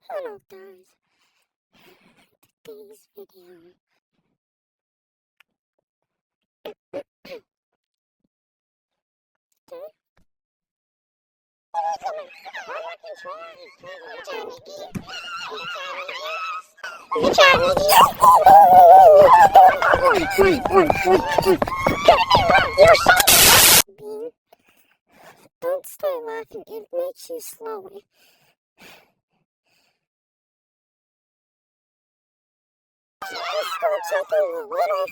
Hello guys, today's video. Don't stay laughing, it makes you slower. Just go checking the little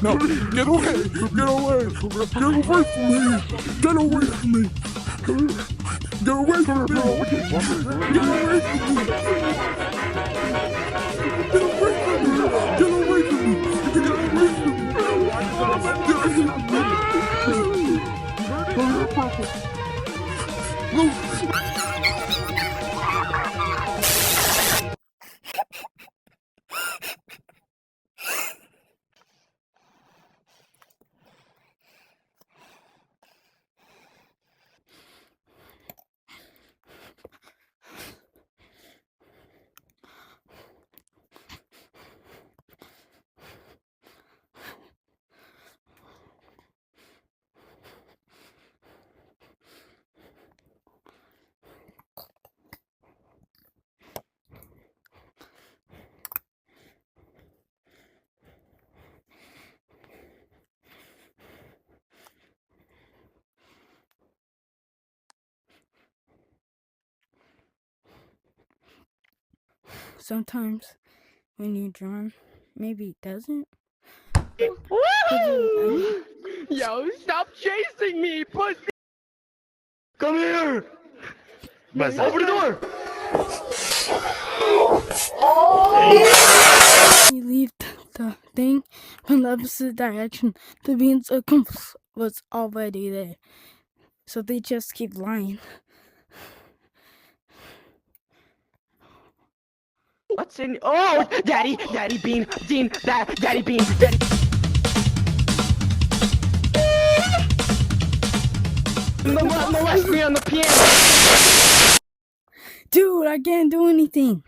No, get away! Get away! Get away from me! Get away from me! Get away from me! Get away from me! Get away from me! Get away from me! Get away from me! Get away from me! Sometimes when you drown, maybe it doesn't. Woo! Yo, stop chasing me, pussy! Come here! Open the door! You leave the thing from the opposite direction. The beans was already there, so they just keep lying. What's in? Oh, Daddy Bean, Daddy Bean, Daddy. Molest me on the piano. Dude, I can't do anything.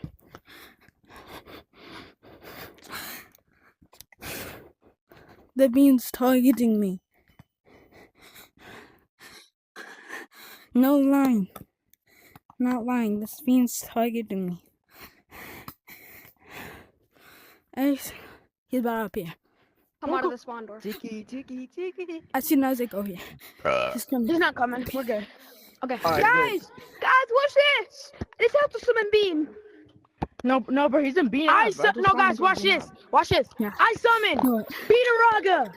The bean's targeting me. No lying. Not lying. This bean's targeting me. He's about up here. Come out of the spawn door. Tiki. As soon as I go here. He's coming. He's not coming. We're good. Okay. Right, guys, watch this. This helps the summon bean. No, bro, he's in bean. No, guys, watch this. Watch this. Yeah. I summon What? Peter Raga.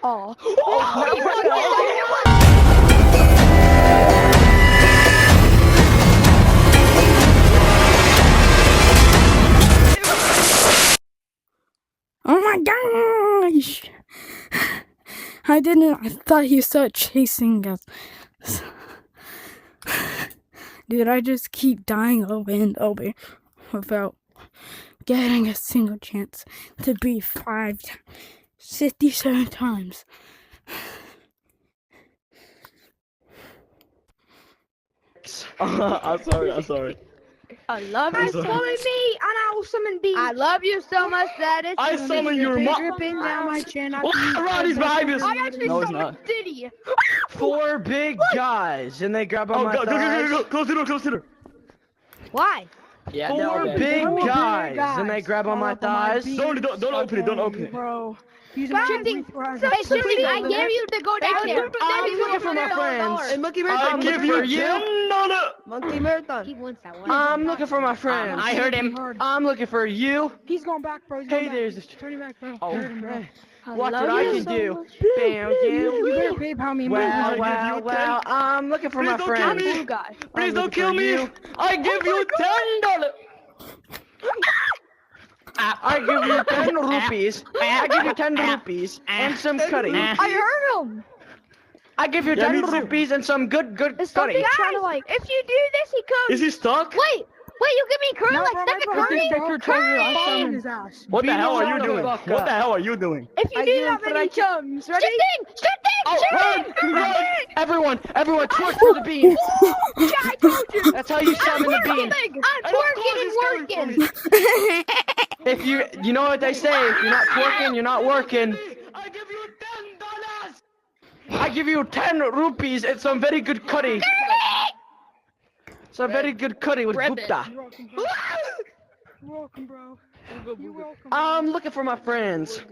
Oh. Oh my gosh! I thought he started chasing us. Dude, I just keep dying over and over without getting a single chance to beat 57 times. I'm sorry. I love you. Follow me, and I will summon bean. I love you so much that it's I summon your mom. dripping down my chin. Ronnie's behind us. I actually No, it's summoned not. Diddy. 4 big guys, and they grab on my thighs. Go, close the door. Why? Yeah, 4 big guys, and they grab on my thighs. Don't open it, Bro. Hey, Shifting, I dare you to go down there. I'm looking for my friends. Hey, Monkey I Marathon. give you $10. Monkey Marathon. He wants that one. I'm looking for my friends. I heard him. I'm looking for you. He's going back, bro. Hey, there's this. Turn back, bro. Oh, Hurt him, bro. watch what I can do. Bam, You better PayPal me, man. Well, I'm looking for my friends. Blue guy. Please don't kill me. I give you $10. I give you 10 rupees. I give you 10 rupees and some curry. I heard him. I give you 10 rupees and some good Is curry. something trying to like? If you do this, he comes. Is he stuck? Wait. Wait, you give me curry like Stephen Curry? His ass. What the hell are you doing? What the hell are you doing? If you do that many chums, ready? Run! Everyone, twerk for the beans. Yeah, I told you. That's how you summon the beans. I'm twerking and working. If you know what they say, if you're not twerking, you're not working. I give you 10 rupees and some very good curry. Some very good curry with Gupta. You're welcome, bro. You're welcome. I'm looking for my friends.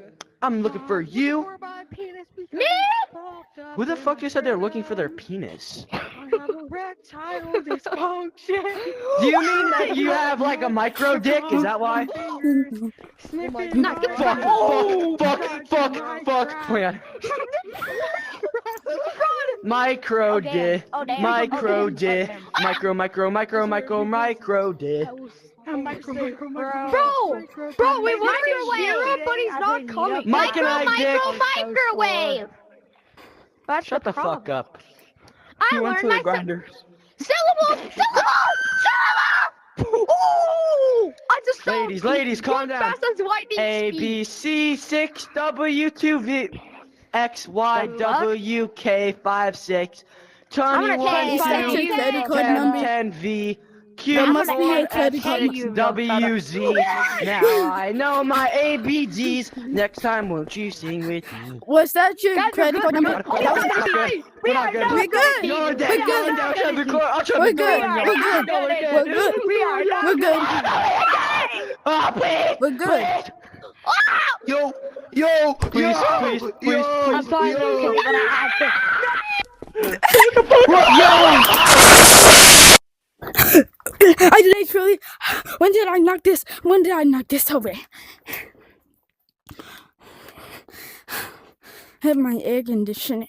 I'm looking for you. Me? Who the fuck just said they're looking for their penis? I have erectile dysfunction. Do you mean that you have like a micro dick? Is that why? Fuck. Oh my God. Micro dick. Micro dick. Micro dick. Bro, we want to hero, but he's not coming. Microwave. Shut the fuck up. I learned my syllable. Ooh! I just saw Ladies, calm down. fast as lightning A, speed. B, C, 6, W, 2, V, X, Y, W, K, 5, 6, 21, take 2, credit 10, card 10, V, Q, There must be a 4, credit card X, W, Z. Now I know my ABGs. Next time, won't you sing with me? Was that your credit card number? We're not good. We're good. You're dead. We're good. I'll shut the door. We're good. We're good. Ah, please. We're good. Yo. Please. I'm sorry, but I have to. I did truly. When did I knock this? When did I knock this over? Have my air conditioning.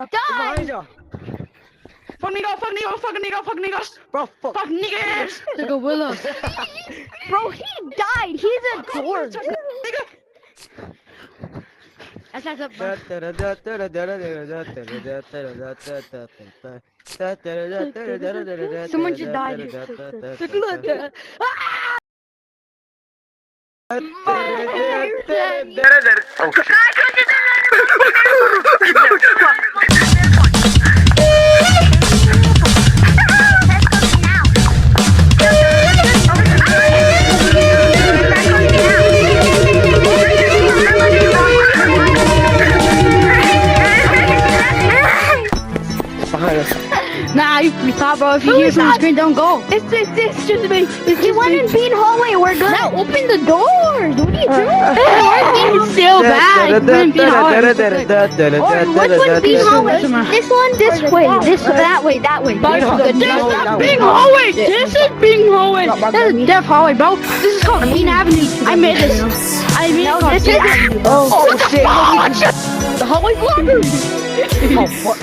Done! Fuck niggas. Bro, fuck niggas. The gorilla. Bro, he died. He's a corpse. That's not bro. Someone just died. Nah, you thought, bro. If you hear from the screen, don't go. It's just me. You went in Bean hallway. We're good. Now open the doors. What are you doing? It's still bad. Which one's Bean hallway? This one, this way. That way. This is Bing hallway. This is Bing hallway. This is Deaf hallway, bro. This is called Bean Avenue. I made this. This is. Oh shit. The hallway blocker. Oh fuck.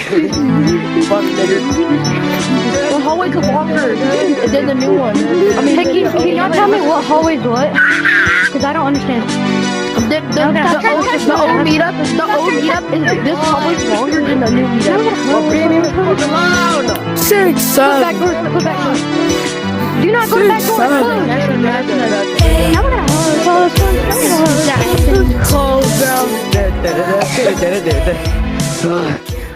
Fuck nigga. The hallway's longer than the new one. I mean, can y'all tell me what hallway's what? Because I don't understand. The old meetup is this hallway's longer than the new meetup. Six, seven. Go back door. Do not go back door. Close down.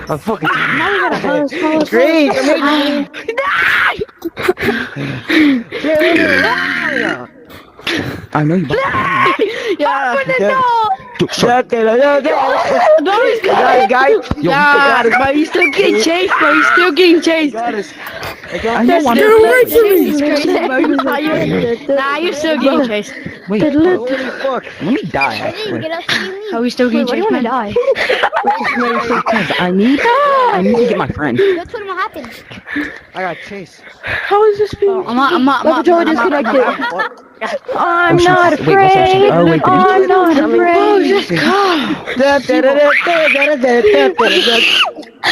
I'm fucking Now we gotta close. great. I know you. Yeah. Shut the guy. But he's still getting chased, bro. He's still getting chased. I Get know one. away from me! Nah, you're still getting chased. Wait, holy fuck. Let me die, actually. How are we still getting chased, man? Die. Because I need to get my friend. That's what will happen. I got chased. How is this being? I'm not disconnected. I'm not afraid. I'm not afraid. Oh, just go.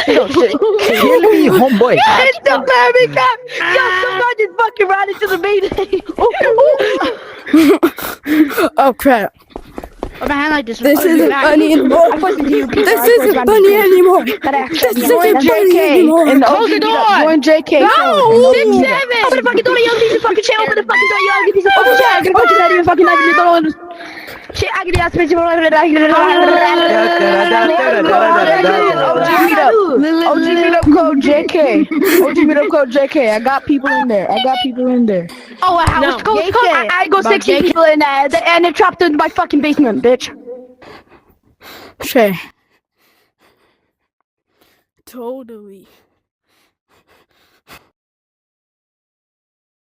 No shit. Kill me, homeboy. It's the baby cap. Yo, somebody just fucking ran into the meeting. Oh crap. My hand like this. This isn't funny anymore. This isn't funny anymore. This isn't funny anymore. And Close the door. Join JK. No. 6-7. Open the fucking door, you ugly piece of fucking shit. Open the fucking door, you ugly piece of fucking shit. I'm gonna fucking not even fucking shit, I get the ass bitch. OG meetup code JK. OG meetup code JK. I got people in there. Oh, wow. No, Let's go. JK. I go 60 people in there. And they're trapped in my fucking basement, bitch. Shay. Totally.